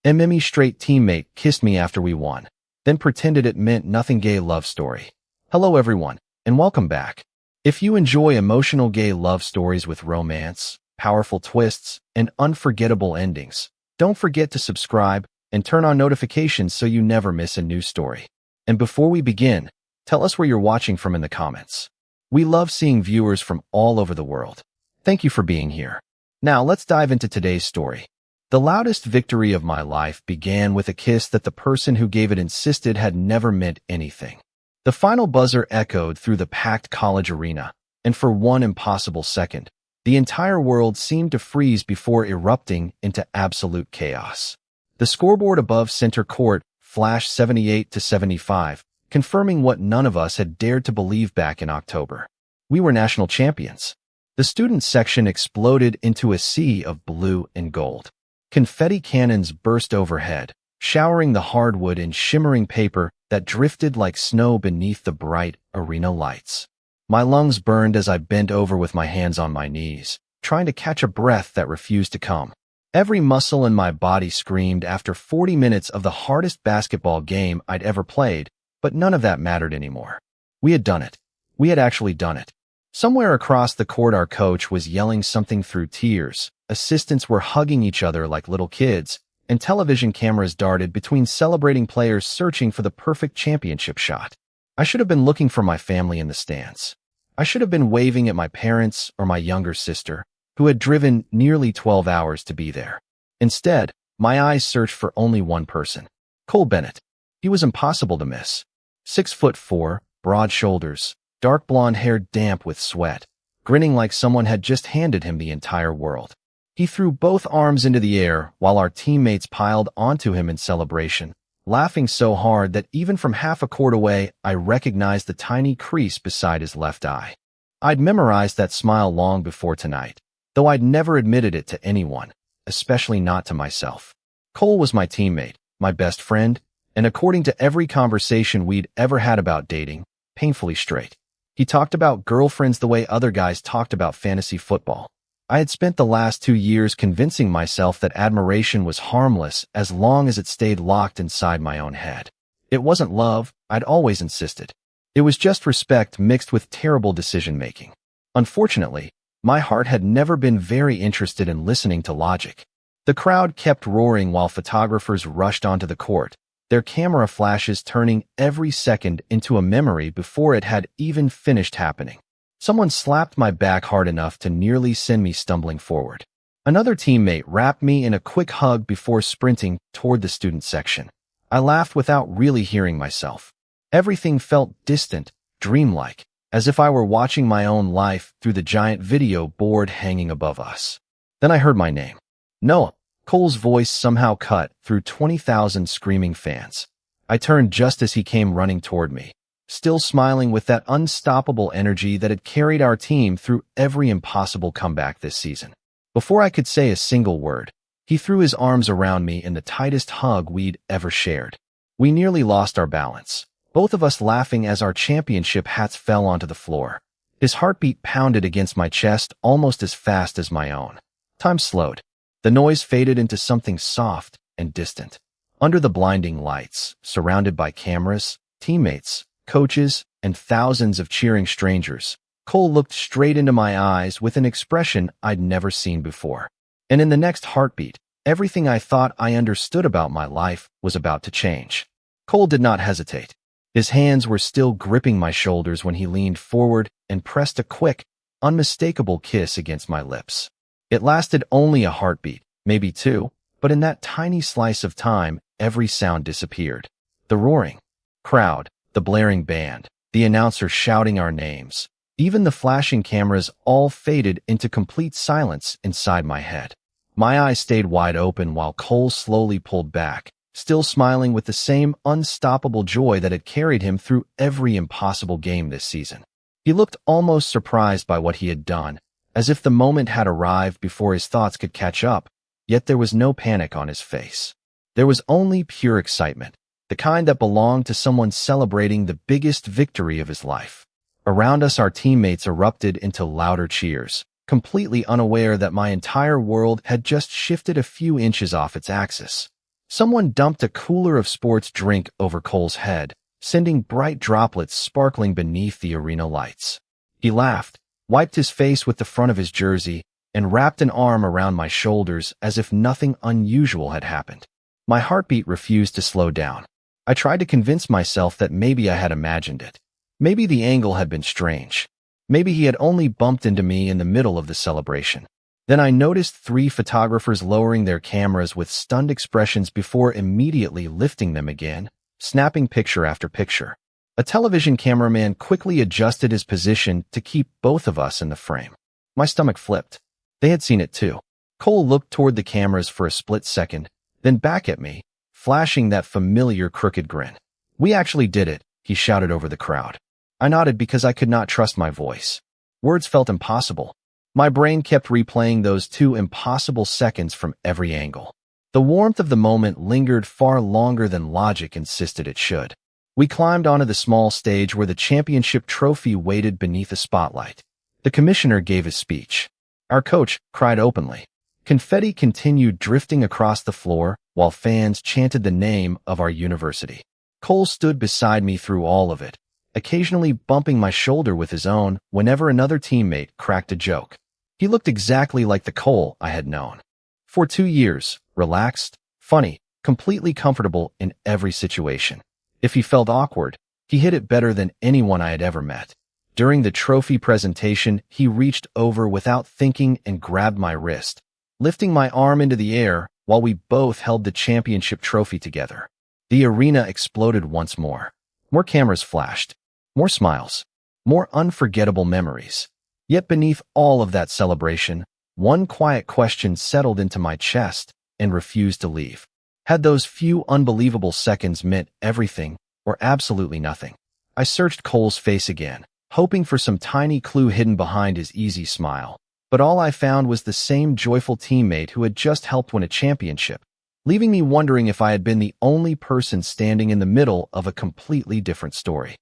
MME straight teammate kissed me after we won, then pretended it meant nothing. Gay love story. Hello everyone, and welcome back. If you enjoy emotional gay love stories with romance, powerful twists, and unforgettable endings, don't forget to subscribe and turn on notifications so you never miss a new story. And before we begin, tell us where you're watching from in the comments. We love seeing viewers from all over the world. Thank you for being here. Now let's dive into today's story. The loudest victory of my life began with a kiss that the person who gave it insisted had never meant anything. The final buzzer echoed through the packed college arena, and for one impossible second, the entire world seemed to freeze before erupting into absolute chaos. The scoreboard above center court flashed 78-75, confirming what none of us had dared to believe back in October. We were national champions. The student section exploded into a sea of blue and gold. Confetti cannons burst overhead, showering the hardwood in shimmering paper that drifted like snow beneath the bright arena lights. My lungs burned as I bent over with my hands on my knees, trying to catch a breath that refused to come. Every muscle in my body screamed after 40 minutes of the hardest basketball game I'd ever played, but none of that mattered anymore. We had done it. We had actually done it. Somewhere across the court, our coach was yelling something through tears, assistants were hugging each other like little kids, and television cameras darted between celebrating players searching for the perfect championship shot. I should have been looking for my family in the stands. I should have been waving at my parents or my younger sister, who had driven nearly 12 hours to be there. Instead, my eyes searched for only one person, Cole Bennett. He was impossible to miss. 6'4", broad shoulders, dark blonde hair damp with sweat, grinning like someone had just handed him the entire world. He threw both arms into the air while our teammates piled onto him in celebration, laughing so hard that even from half a court away, I recognized the tiny crease beside his left eye. I'd memorized that smile long before tonight, though I'd never admitted it to anyone, especially not to myself. Cole was my teammate, my best friend, and according to every conversation we'd ever had about dating, painfully straight. He talked about girlfriends the way other guys talked about fantasy football. I had spent the last 2 years convincing myself that admiration was harmless as long as it stayed locked inside my own head. It wasn't love, I'd always insisted. It was just respect mixed with terrible decision-making. Unfortunately, my heart had never been very interested in listening to logic. The crowd kept roaring while photographers rushed onto the court, their camera flashes turning every second into a memory before it had even finished happening. Someone slapped my back hard enough to nearly send me stumbling forward. Another teammate wrapped me in a quick hug before sprinting toward the student section. I laughed without really hearing myself. Everything felt distant, dreamlike, as if I were watching my own life through the giant video board hanging above us. Then I heard my name. Noah. Cole's voice somehow cut through 20,000 screaming fans. I turned just as he came running toward me, still smiling with that unstoppable energy that had carried our team through every impossible comeback this season. Before I could say a single word, he threw his arms around me in the tightest hug we'd ever shared. We nearly lost our balance, both of us laughing as our championship hats fell onto the floor. His heartbeat pounded against my chest almost as fast as my own. Time slowed. The noise faded into something soft and distant. Under the blinding lights, surrounded by cameras, teammates, coaches, and thousands of cheering strangers, Cole looked straight into my eyes with an expression I'd never seen before. And in the next heartbeat, everything I thought I understood about my life was about to change. Cole did not hesitate. His hands were still gripping my shoulders when he leaned forward and pressed a quick, unmistakable kiss against my lips. It lasted only a heartbeat, maybe 2, but in that tiny slice of time, every sound disappeared. The roaring crowd, the blaring band, the announcer shouting our names, even the flashing cameras all faded into complete silence inside my head. My eyes stayed wide open while Cole slowly pulled back, still smiling with the same unstoppable joy that had carried him through every impossible game this season. He looked almost surprised by what he had done, as if the moment had arrived before his thoughts could catch up, yet there was no panic on his face. There was only pure excitement, the kind that belonged to someone celebrating the biggest victory of his life. Around us, our teammates erupted into louder cheers, completely unaware that my entire world had just shifted a few inches off its axis. Someone dumped a cooler of sports drink over Cole's head, sending bright droplets sparkling beneath the arena lights. He laughed, wiped his face with the front of his jersey, and wrapped an arm around my shoulders as if nothing unusual had happened. My heartbeat refused to slow down. I tried to convince myself that maybe I had imagined it. Maybe the angle had been strange. Maybe he had only bumped into me in the middle of the celebration. Then I noticed 3 photographers lowering their cameras with stunned expressions before immediately lifting them again, snapping picture after picture. A television cameraman quickly adjusted his position to keep both of us in the frame. My stomach flipped. They had seen it too. Cole looked toward the cameras for a split second, then back at me, flashing that familiar crooked grin. "We actually did it," he shouted over the crowd. I nodded because I could not trust my voice. Words felt impossible. My brain kept replaying those 2 impossible seconds from every angle. The warmth of the moment lingered far longer than logic insisted it should. We climbed onto the small stage where the championship trophy waited beneath a spotlight. The commissioner gave his speech. Our coach cried openly. Confetti continued drifting across the floor while fans chanted the name of our university. Cole stood beside me through all of it, occasionally bumping my shoulder with his own whenever another teammate cracked a joke. He looked exactly like the Cole I had known. For 2 years, relaxed, funny, completely comfortable in every situation. If he felt awkward, he hid it better than anyone I had ever met. During the trophy presentation, he reached over without thinking and grabbed my wrist, lifting my arm into the air while we both held the championship trophy together. The arena exploded once more. More cameras flashed. More smiles. More unforgettable memories. Yet beneath all of that celebration, one quiet question settled into my chest and refused to leave. Had those few unbelievable seconds meant everything or absolutely nothing? I searched Cole's face again, hoping for some tiny clue hidden behind his easy smile. But all I found was the same joyful teammate who had just helped win a championship, leaving me wondering if I had been the only person standing in the middle of a completely different story.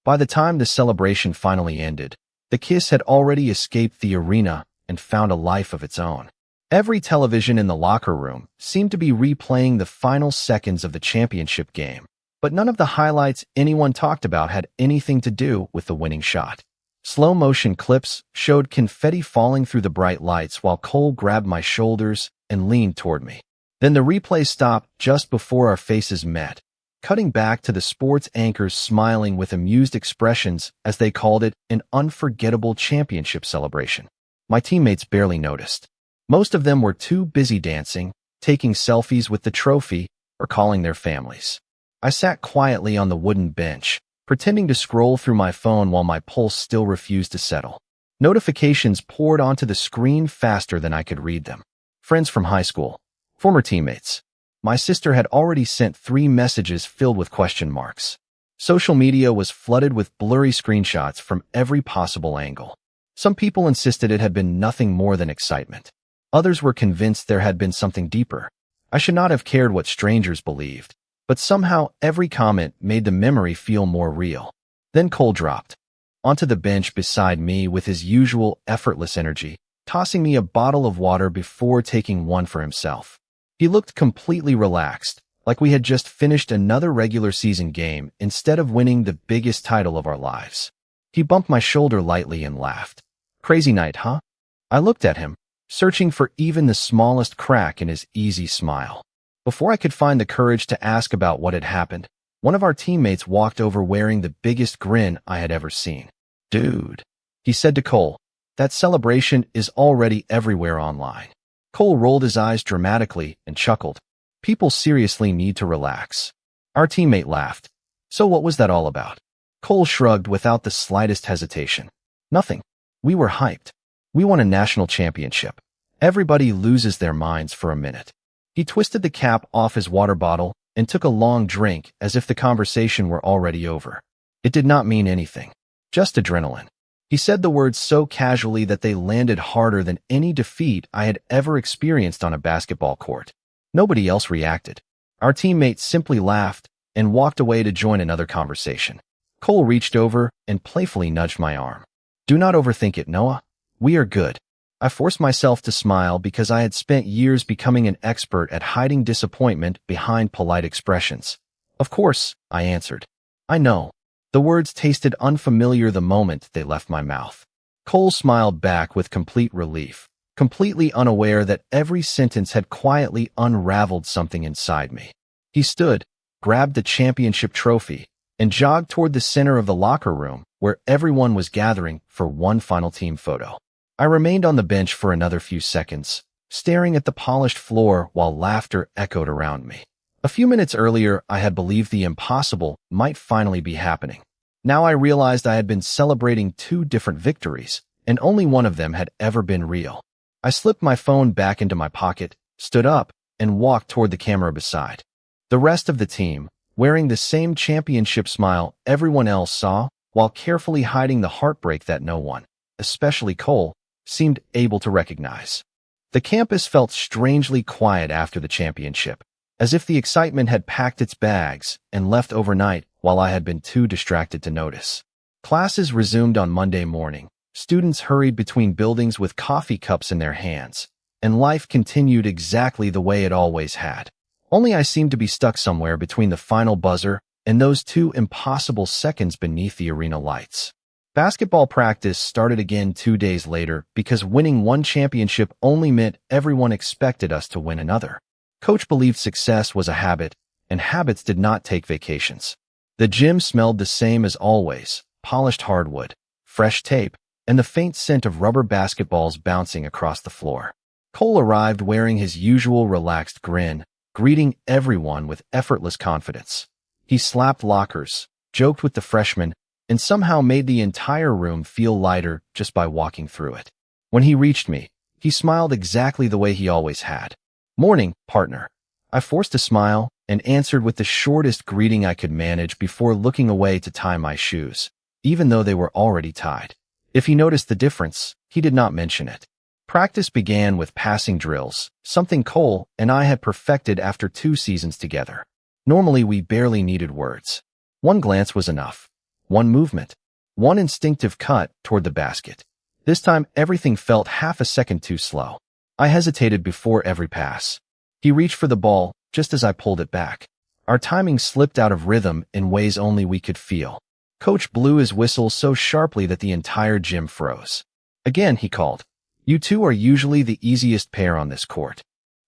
By the time the celebration finally ended, the kiss had already escaped the arena and found a life of its own. Every television in the locker room seemed to be replaying the final seconds of the championship game, but none of the highlights anyone talked about had anything to do with the winning shot. Slow-motion clips showed confetti falling through the bright lights while Cole grabbed my shoulders and leaned toward me. Then the replay stopped just before our faces met, cutting back to the sports anchors smiling with amused expressions as they called it an unforgettable championship celebration. My teammates barely noticed. Most of them were too busy dancing, taking selfies with the trophy, or calling their families. I sat quietly on the wooden bench, pretending to scroll through my phone while my pulse still refused to settle. Notifications poured onto the screen faster than I could read them. Friends from high school. Former teammates. My sister had already sent 3 messages filled with question marks. Social media was flooded with blurry screenshots from every possible angle. Some people insisted it had been nothing more than excitement. Others were convinced there had been something deeper. I should not have cared what strangers believed, but somehow every comment made the memory feel more real. Then Cole dropped onto the bench beside me with his usual effortless energy, tossing me a bottle of water before taking one for himself. He looked completely relaxed, like we had just finished another regular season game instead of winning the biggest title of our lives. He bumped my shoulder lightly and laughed. "Crazy night, huh?" I looked at him, searching for even the smallest crack in his easy smile. Before I could find the courage to ask about what had happened, one of our teammates walked over wearing the biggest grin I had ever seen. "Dude," he said to Cole, "that celebration is already everywhere online." Cole rolled his eyes dramatically and chuckled. "People seriously need to relax." Our teammate laughed. "So what was that all about?" Cole shrugged without the slightest hesitation. "Nothing. We were hyped. We won a national championship. Everybody loses their minds for a minute." He twisted the cap off his water bottle and took a long drink as if the conversation were already over. It did not mean anything. Just adrenaline. He said the words so casually that they landed harder than any defeat I had ever experienced on a basketball court. Nobody else reacted. Our teammate simply laughed and walked away to join another conversation. Cole reached over and playfully nudged my arm. "Do not overthink it, Noah. We are good." I forced myself to smile because I had spent years becoming an expert at hiding disappointment behind polite expressions. Of course, I answered. I know. The words tasted unfamiliar the moment they left my mouth. Cole smiled back with complete relief, completely unaware that every sentence had quietly unraveled something inside me. He stood, grabbed the championship trophy, and jogged toward the center of the locker room where everyone was gathering for one final team photo. I remained on the bench for another few seconds, staring at the polished floor while laughter echoed around me. A few minutes earlier, I had believed the impossible might finally be happening. Now I realized I had been celebrating two different victories, and only one of them had ever been real. I slipped my phone back into my pocket, stood up, and walked toward the camera beside. The rest of the team, wearing the same championship smile everyone else saw, while carefully hiding the heartbreak that no one, especially Cole, seemed able to recognize. The campus felt strangely quiet after the championship, as if the excitement had packed its bags and left overnight while I had been too distracted to notice. Classes resumed on Monday morning. Students hurried between buildings with coffee cups in their hands, and life continued exactly the way it always had. Only I seemed to be stuck somewhere between the final buzzer and those 2 impossible seconds beneath the arena lights. Basketball practice started again 2 days later because winning one championship only meant everyone expected us to win another. Coach believed success was a habit, and habits did not take vacations. The gym smelled the same as always: polished hardwood, fresh tape, and the faint scent of rubber basketballs bouncing across the floor. Cole arrived wearing his usual relaxed grin, greeting everyone with effortless confidence. He slapped lockers, joked with the freshmen, and somehow made the entire room feel lighter just by walking through it. When he reached me, he smiled exactly the way he always had. "Morning, partner." I forced a smile and answered with the shortest greeting I could manage before looking away to tie my shoes, even though they were already tied. If he noticed the difference, he did not mention it. Practice began with passing drills, something Cole and I had perfected after 2 seasons together. Normally, we barely needed words. One glance was enough. One movement. One instinctive cut toward the basket. This time, everything felt half a second too slow. I hesitated before every pass. He reached for the ball just as I pulled it back. Our timing slipped out of rhythm in ways only we could feel. Coach blew his whistle so sharply that the entire gym froze. "Again," he called. "You two are usually the easiest pair on this court."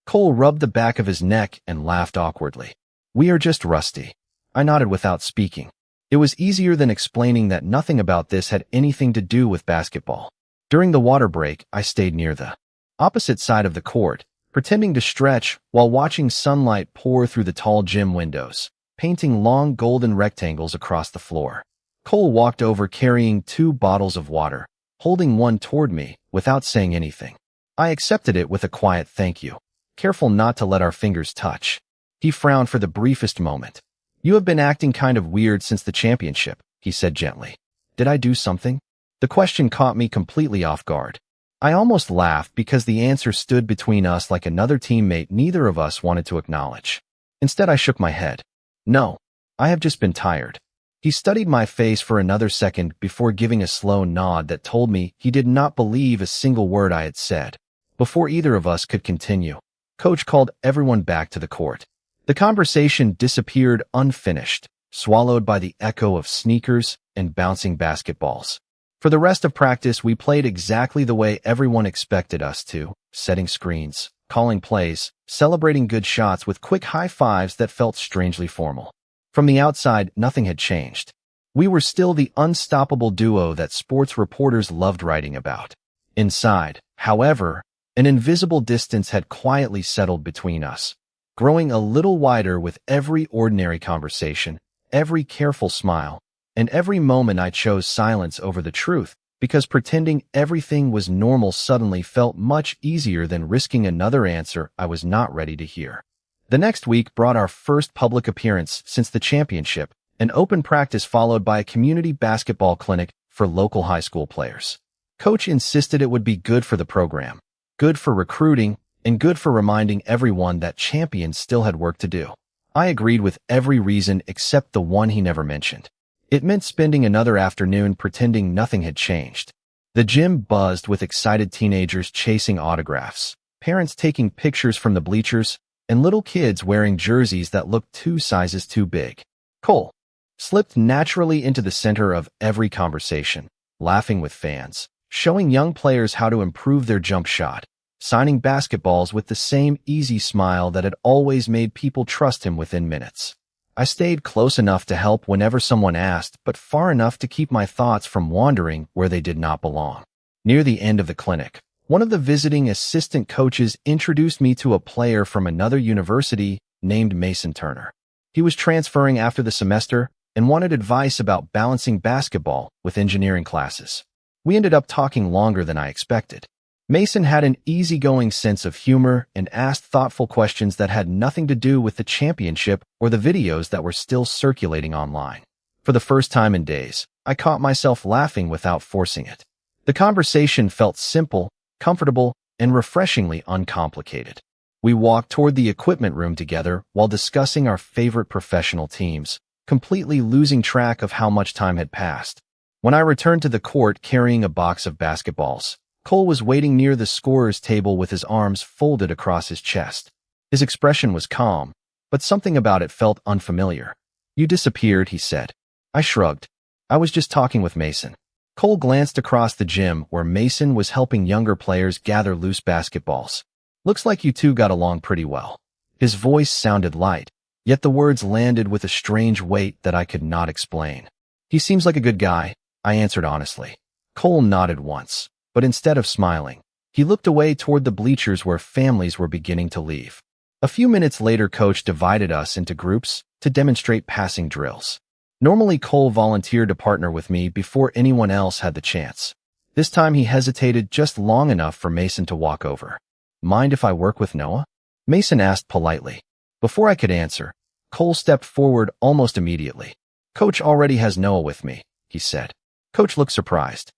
Cole rubbed the back of his neck and laughed awkwardly. "We are just rusty." I nodded without speaking. It was easier than explaining that nothing about this had anything to do with basketball. During the water break, I stayed near the opposite side of the court, pretending to stretch while watching sunlight pour through the tall gym windows, painting long golden rectangles across the floor. Cole walked over carrying 2 bottles of water, holding one toward me without saying anything. I accepted it with a quiet thank you, careful not to let our fingers touch. He frowned for the briefest moment. "You have been acting kind of weird since the championship," he said gently. "Did I do something?" The question caught me completely off guard. I almost laughed because the answer stood between us like another teammate neither of us wanted to acknowledge. Instead, I shook my head. "No, I have just been tired." He studied my face for another second before giving a slow nod that told me he did not believe a single word I had said. Before either of us could continue, Coach called everyone back to the court. The conversation disappeared unfinished, swallowed by the echo of sneakers and bouncing basketballs. For the rest of practice, we played exactly the way everyone expected us to, setting screens, calling plays, celebrating good shots with quick high fives that felt strangely formal. From the outside, nothing had changed. We were still the unstoppable duo that sports reporters loved writing about. Inside, however, an invisible distance had quietly settled between us, growing a little wider with every ordinary conversation, every careful smile, and every moment I chose silence over the truth, because pretending everything was normal suddenly felt much easier than risking another answer I was not ready to hear. The next week brought our first public appearance since the championship, an open practice followed by a community basketball clinic for local high school players. Coach insisted it would be good for the program, good for recruiting, and good for reminding everyone that champions still had work to do. I agreed with every reason except the one he never mentioned. It meant spending another afternoon pretending nothing had changed. The gym buzzed with excited teenagers chasing autographs, parents taking pictures from the bleachers, and little kids wearing jerseys that looked 2 sizes too big. Cole slipped naturally into the center of every conversation, laughing with fans, showing young players how to improve their jump shot, signing basketballs with the same easy smile that had always made people trust him within minutes. I stayed close enough to help whenever someone asked, but far enough to keep my thoughts from wandering where they did not belong. Near the end of the clinic, one of the visiting assistant coaches introduced me to a player from another university named Mason Turner. He was transferring after the semester and wanted advice about balancing basketball with engineering classes. We ended up talking longer than I expected. Mason had an easygoing sense of humor and asked thoughtful questions that had nothing to do with the championship or the videos that were still circulating online. For the first time in days, I caught myself laughing without forcing it. The conversation felt simple, comfortable, and refreshingly uncomplicated. We walked toward the equipment room together while discussing our favorite professional teams, completely losing track of how much time had passed. When I returned to the court carrying a box of basketballs, Cole was waiting near the scorer's table with his arms folded across his chest. His expression was calm, but something about it felt unfamiliar. "You disappeared," he said. I shrugged. "I was just talking with Mason." Cole glanced across the gym where Mason was helping younger players gather loose basketballs. "Looks like you two got along pretty well." His voice sounded light, yet the words landed with a strange weight that I could not explain. "He seems like a good guy," I answered honestly. Cole nodded once, but instead of smiling, he looked away toward the bleachers where families were beginning to leave. A few minutes later, Coach divided us into groups to demonstrate passing drills. Normally, Cole volunteered to partner with me before anyone else had the chance. This time, he hesitated just long enough for Mason to walk over. "Mind if I work with Noah?" Mason asked politely. Before I could answer, Cole stepped forward almost immediately. "Coach already has Noah with me," he said. Coach looked surprised.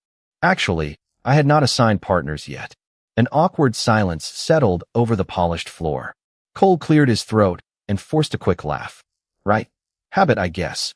Actually, I had not assigned partners yet. An awkward silence settled over the polished floor. Cole cleared his throat and forced a quick laugh. "Right. Habit, I guess."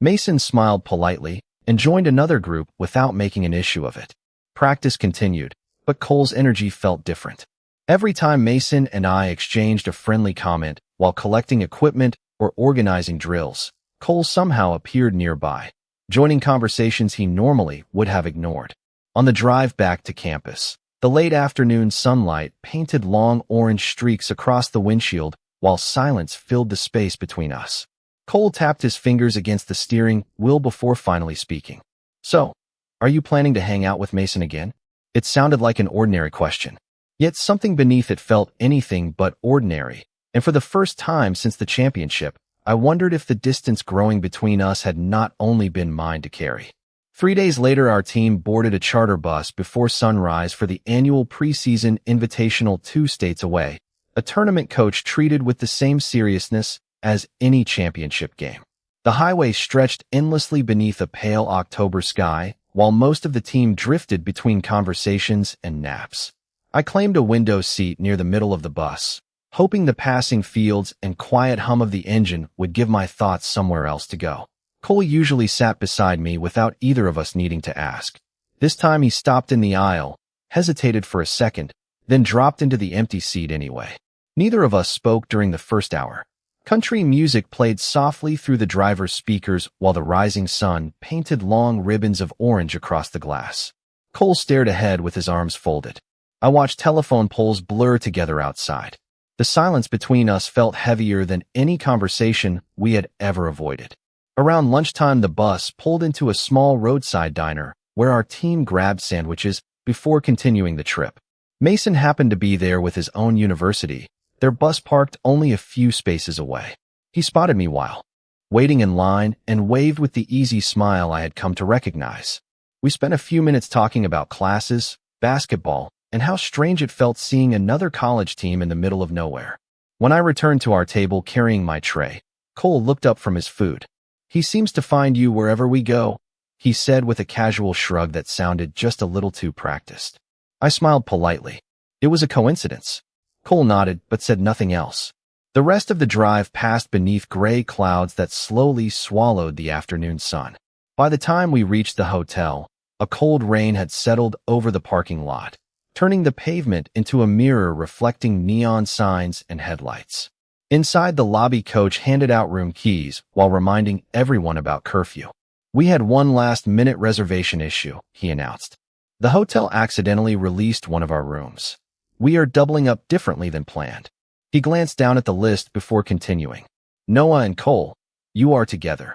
Mason smiled politely and joined another group without making an issue of it. Practice continued, but Cole's energy felt different. Every time Mason and I exchanged a friendly comment while collecting equipment or organizing drills, Cole somehow appeared nearby, joining conversations he normally would have ignored. On the drive back to campus, the late afternoon sunlight painted long orange streaks across the windshield while silence filled the space between us. Cole tapped his fingers against the steering wheel before finally speaking. "So, are you planning to hang out with Mason again?" It sounded like an ordinary question, yet something beneath it felt anything but ordinary, and for the first time since the championship, I wondered if the distance growing between us had not only been mine to carry. 3 days later, our team boarded a charter bus before sunrise for the annual preseason invitational 2 states away, a tournament Coach treated with the same seriousness as any championship game. The highway stretched endlessly beneath a pale October sky, while most of the team drifted between conversations and naps. I claimed a window seat near the middle of the bus, hoping the passing fields and quiet hum of the engine would give my thoughts somewhere else to go. Cole usually sat beside me without either of us needing to ask. This time he stopped in the aisle, hesitated for a second, then dropped into the empty seat anyway. Neither of us spoke during the first hour. Country music played softly through the driver's speakers while the rising sun painted long ribbons of orange across the glass. Cole stared ahead with his arms folded. I watched telephone poles blur together outside. The silence between us felt heavier than any conversation we had ever avoided. Around lunchtime, the bus pulled into a small roadside diner where our team grabbed sandwiches before continuing the trip. Mason happened to be there with his own university, their bus parked only a few spaces away. He spotted me while waiting in line and waved with the easy smile I had come to recognize. We spent a few minutes talking about classes, basketball, and how strange it felt seeing another college team in the middle of nowhere. When I returned to our table carrying my tray, Cole looked up from his food. "He seems to find you wherever we go," he said with a casual shrug that sounded just a little too practiced. I smiled politely. It was a coincidence. Cole nodded but said nothing else. The rest of the drive passed beneath gray clouds that slowly swallowed the afternoon sun. By the time we reached the hotel, A cold rain had settled over the parking lot, turning the pavement into a mirror reflecting neon signs and headlights. Inside, the lobby coach handed out room keys while reminding everyone about curfew. "We had one last-minute reservation issue," he announced. "The hotel accidentally released one of our rooms. We are doubling up differently than planned." He glanced down at the list before continuing. "Noah and Cole, you are together."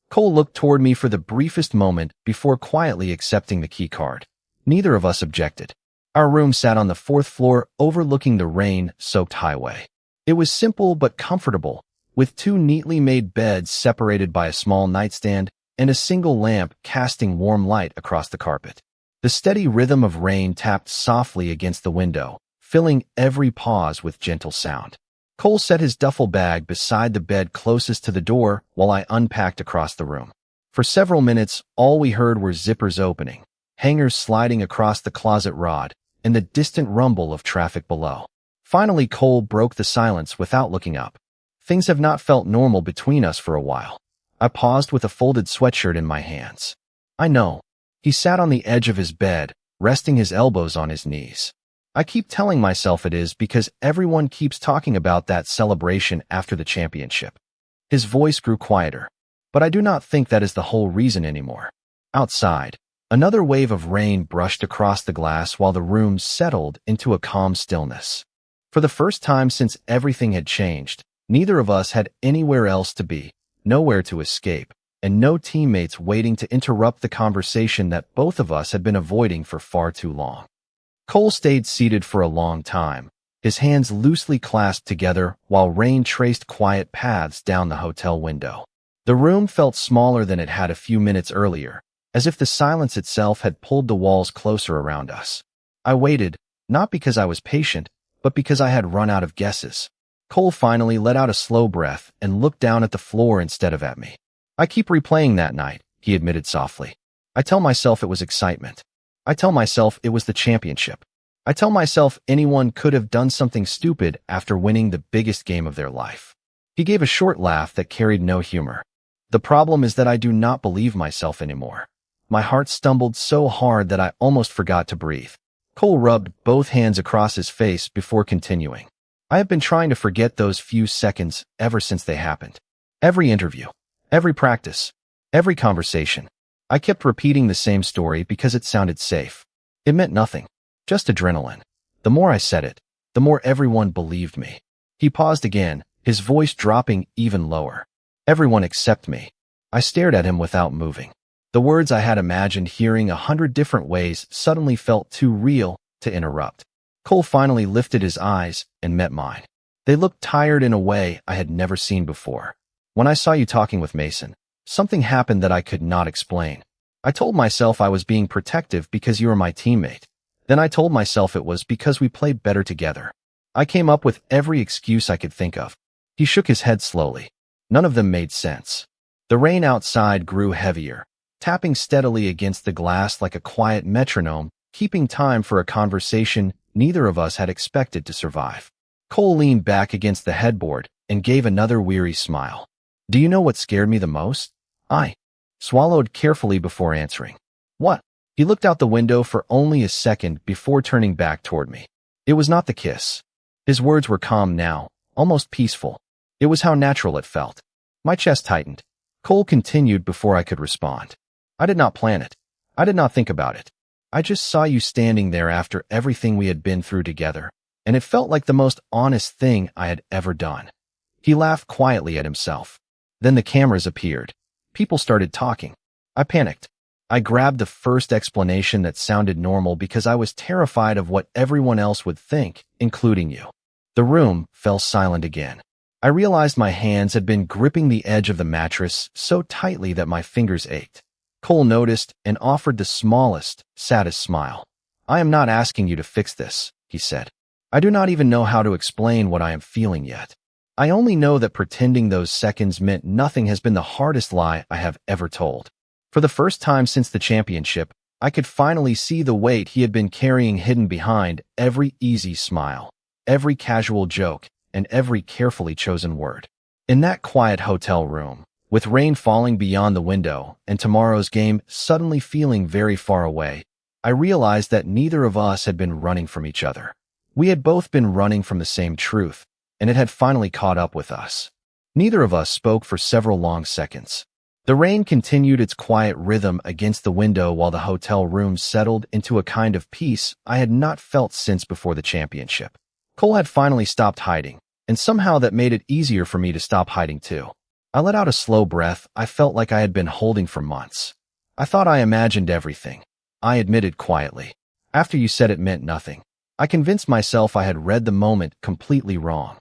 Cole looked toward me for the briefest moment before quietly accepting the key card. Neither of us objected. Our room sat on the 4th floor overlooking the rain-soaked highway. It was simple but comfortable, with 2 neatly made beds separated by a small nightstand and a single lamp casting warm light across the carpet. The steady rhythm of rain tapped softly against the window, filling every pause with gentle sound. Cole set his duffel bag beside the bed closest to the door while I unpacked across the room. For several minutes, all we heard were zippers opening, hangers sliding across the closet rod, and the distant rumble of traffic below. Finally, Cole broke the silence without looking up. "Things have not felt normal between us for a while." I paused with a folded sweatshirt in my hands. "I know." He sat on the edge of his bed, resting his elbows on his knees. "I keep telling myself it is because everyone keeps talking about that celebration after the championship." His voice grew quieter. "But I do not think that is the whole reason anymore." Outside, another wave of rain brushed across the glass while the room settled into a calm stillness. For the first time since everything had changed, neither of us had anywhere else to be, nowhere to escape, and no teammates waiting to interrupt the conversation that both of us had been avoiding for far too long. Cole stayed seated for a long time, his hands loosely clasped together while rain traced quiet paths down the hotel window. The room felt smaller than it had a few minutes earlier, as if the silence itself had pulled the walls closer around us. I waited, not because I was patient, but because I had run out of guesses. Cole finally let out a slow breath and looked down at the floor instead of at me. "I keep replaying that night," he admitted softly. "I tell myself it was excitement. I tell myself it was the championship. I tell myself anyone could have done something stupid after winning the biggest game of their life." He gave a short laugh that carried no humor. "The problem is that I do not believe myself anymore." My heart stumbled so hard that I almost forgot to breathe. Cole rubbed both hands across his face before continuing. "I have been trying to forget those few seconds ever since they happened. Every interview, every practice, every conversation. I kept repeating the same story because it sounded safe. It meant nothing, just adrenaline. The more I said it, the more everyone believed me." He paused again, his voice dropping even lower. "Everyone except me." I stared at him without moving. The words I had imagined hearing 100 different ways suddenly felt too real to interrupt. Cole finally lifted his eyes and met mine. They looked tired in a way I had never seen before. "When I saw you talking with Mason, something happened that I could not explain. I told myself I was being protective because you were my teammate. Then I told myself it was because we played better together. I came up with every excuse I could think of." He shook his head slowly. None of them made sense. The rain outside grew heavier, tapping steadily against the glass like a quiet metronome, keeping time for a conversation neither of us had expected to survive. Cole leaned back against the headboard and gave another weary smile. "Do you know what scared me the most?" I swallowed carefully before answering. "What?" He looked out the window for only a second before turning back toward me. "It was not the kiss." His words were calm now, almost peaceful. "It was how natural it felt." My chest tightened. Cole continued before I could respond. "I did not plan it. I did not think about it. I just saw you standing there after everything we had been through together, and it felt like the most honest thing I had ever done." He laughed quietly at himself. Then the cameras appeared. People started talking. I panicked. I grabbed the first explanation that sounded normal because I was terrified of what everyone else would think, including you. The room fell silent again. I realized my hands had been gripping the edge of the mattress so tightly that my fingers ached. Cole noticed and offered the smallest, saddest smile. "I am not asking you to fix this," he said. "I do not even know how to explain what I am feeling yet. I only know that pretending those seconds meant nothing has been the hardest lie I have ever told." For the first time since the championship, I could finally see the weight he had been carrying hidden behind every easy smile, every casual joke, and every carefully chosen word. In that quiet hotel room, With rain falling beyond the window and tomorrow's game suddenly feeling very far away, I realized that neither of us had been running from each other. We had both been running from the same truth, and it had finally caught up with us. Neither of us spoke for several long seconds. The rain continued its quiet rhythm against the window while the hotel room settled into a kind of peace I had not felt since before the championship. Cole had finally stopped hiding, and somehow that made it easier for me to stop hiding too. I let out a slow breath I felt like I had been holding for months. I thought I imagined everything, I admitted quietly. After you said it meant nothing, I convinced myself I had read the moment completely wrong.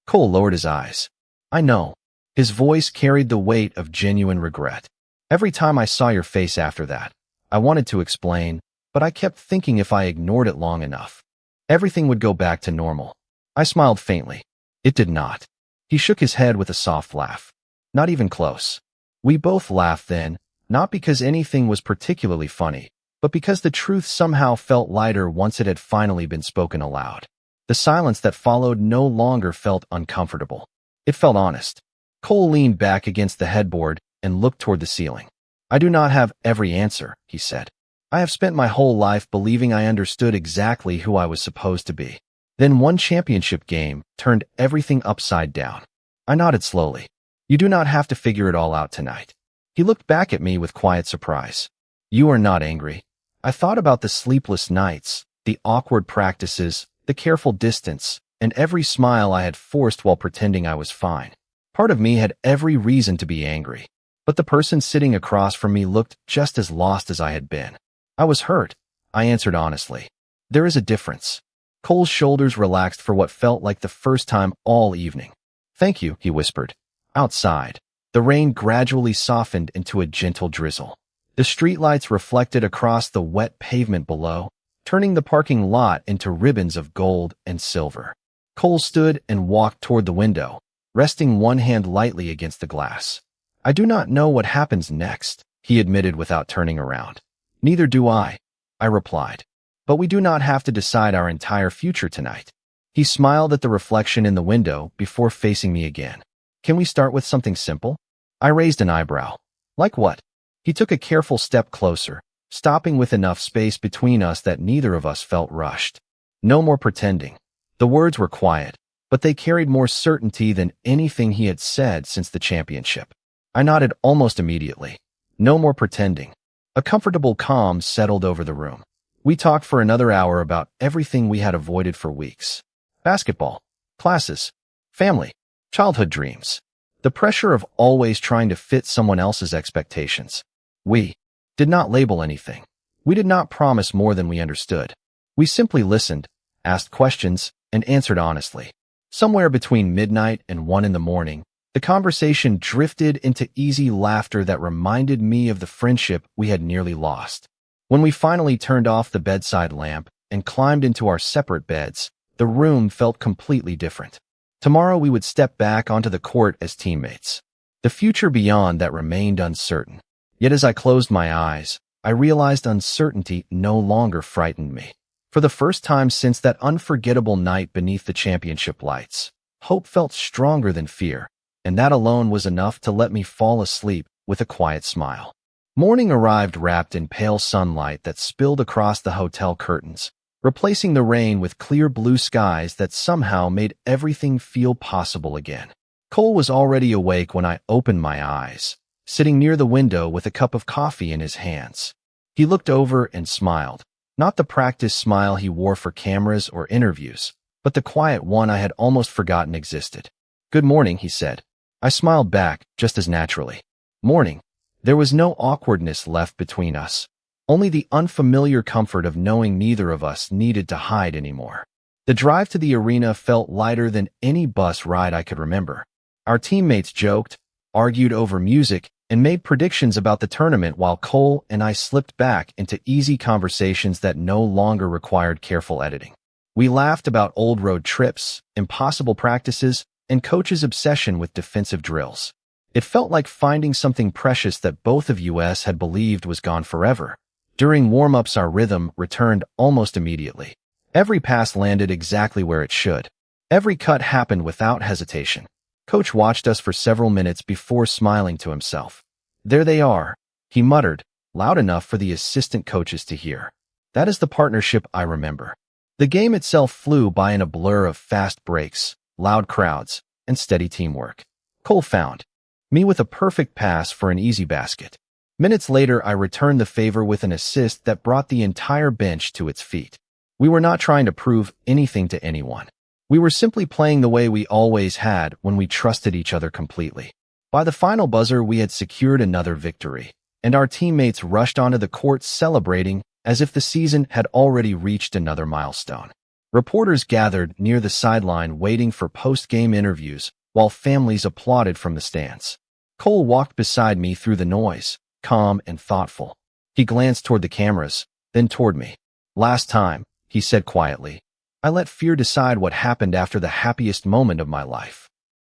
Cole lowered his eyes. I know. His voice carried the weight of genuine regret. Every time I saw your face after that, I wanted to explain, but I kept thinking if I ignored it long enough, everything would go back to normal. I smiled faintly. It did not. He shook his head with a soft laugh. Not even close. We both laughed then, not because anything was particularly funny, but because the truth somehow felt lighter once it had finally been spoken aloud. The silence that followed no longer felt uncomfortable. It felt honest. Cole leaned back against the headboard and looked toward the ceiling. I do not have every answer, he said. I have spent my whole life believing I understood exactly who I was supposed to be. Then one championship game turned everything upside down. I nodded slowly. You do not have to figure it all out tonight. He looked back at me with quiet surprise. You are not angry. I thought about the sleepless nights, the awkward practices, the careful distance, and every smile I had forced while pretending I was fine. Part of me had every reason to be angry, but the person sitting across from me looked just as lost as I had been. I was hurt, I answered honestly. There is a difference. Cole's shoulders relaxed for what felt like the first time all evening. Thank you, he whispered. Outside, the rain gradually softened into a gentle drizzle. The streetlights reflected across the wet pavement below, turning the parking lot into ribbons of gold and silver. Cole stood and walked toward the window, resting one hand lightly against the glass. I do not know what happens next, he admitted without turning around. Neither do I replied. But we do not have to decide our entire future tonight. He smiled at the reflection in the window before facing me again. Can we start with something simple? I raised an eyebrow. Like what? He took a careful step closer, stopping with enough space between us that neither of us felt rushed. No more pretending. The words were quiet, but they carried more certainty than anything he had said since the championship. I nodded almost immediately. No more pretending. A comfortable calm settled over the room. We talked for another hour about everything we had avoided for weeks. Basketball, classes, family, childhood dreams. The pressure of always trying to fit someone else's expectations. We did not label anything. We did not promise more than we understood. We simply listened, asked questions, and answered honestly. Somewhere between midnight and 1 in the morning, the conversation drifted into easy laughter that reminded me of the friendship we had nearly lost. When we finally turned off the bedside lamp and climbed into our separate beds, the room felt completely different. Tomorrow we would step back onto the court as teammates. The future beyond that remained uncertain. Yet as I closed my eyes, I realized uncertainty no longer frightened me. For the first time since that unforgettable night beneath the championship lights, hope felt stronger than fear, and that alone was enough to let me fall asleep with a quiet smile. Morning arrived wrapped in pale sunlight that spilled across the hotel curtains, replacing the rain with clear blue skies that somehow made everything feel possible again. Cole was already awake when I opened my eyes, sitting near the window with a cup of coffee in his hands. He looked over and smiled, not the practice smile he wore for cameras or interviews, but the quiet one I had almost forgotten existed. Good morning, he said. I smiled back, just as naturally. Morning. There was no awkwardness left between us, only the unfamiliar comfort of knowing neither of us needed to hide anymore. The drive to the arena felt lighter than any bus ride I could remember. Our teammates joked, argued over music, and made predictions about the tournament while Cole and I slipped back into easy conversations that no longer required careful editing. We laughed about old road trips, impossible practices, and coach's obsession with defensive drills. It felt like finding something precious that both of us had believed was gone forever. During warm-ups, our rhythm returned almost immediately. Every pass landed exactly where it should. Every cut happened without hesitation. Coach watched us for several minutes before smiling to himself. There they are, he muttered, loud enough for the assistant coaches to hear. That is the partnership I remember. The game itself flew by in a blur of fast breaks, loud crowds, and steady teamwork. Cole found me with a perfect pass for an easy basket. Minutes later, I returned the favor with an assist that brought the entire bench to its feet. We were not trying to prove anything to anyone. We were simply playing the way we always had when we trusted each other completely. By the final buzzer, we had secured another victory, and our teammates rushed onto the court celebrating as if the season had already reached another milestone. Reporters gathered near the sideline waiting for post-game interviews, while families applauded from the stands. Cole walked beside me through the noise, calm and thoughtful. He glanced toward the cameras, then toward me. Last time, he said quietly, I let fear decide what happened after the happiest moment of my life.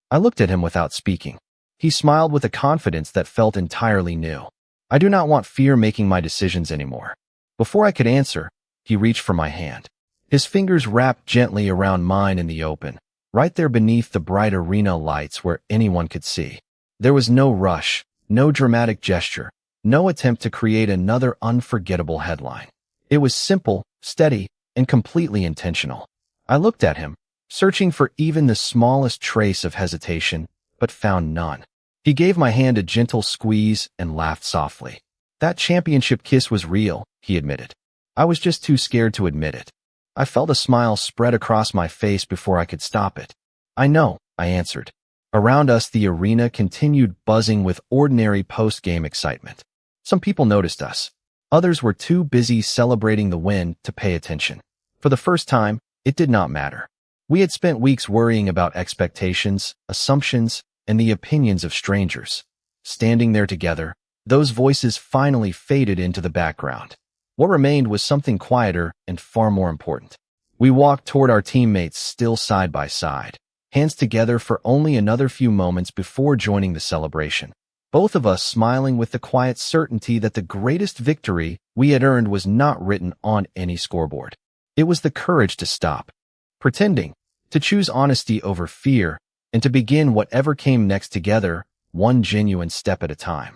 I looked at him without speaking. He smiled with a confidence that felt entirely new. I do not want fear making my decisions anymore. Before I could answer, he reached for my hand. His fingers wrapped gently around mine in the open, right there beneath the bright arena lights where anyone could see. There was no rush, no dramatic gesture, no attempt to create another unforgettable headline. It was simple, steady, and completely intentional. I looked at him, searching for even the smallest trace of hesitation, but found none. He gave my hand a gentle squeeze and laughed softly. That championship kiss was real, he admitted. I was just too scared to admit it. I felt a smile spread across my face before I could stop it. I know, I answered. Around us, the arena continued buzzing with ordinary post-game excitement. Some people noticed us. Others were too busy celebrating the win to pay attention. For the first time, it did not matter. We had spent weeks worrying about expectations, assumptions, and the opinions of strangers. Standing there together, those voices finally faded into the background. What remained was something quieter and far more important. We walked toward our teammates still side by side, hands together for only another few moments before joining the celebration. Both of us smiling with the quiet certainty that the greatest victory we had earned was not written on any scoreboard. It was the courage to stop pretending, to choose honesty over fear, and to begin whatever came next together, one genuine step at a time.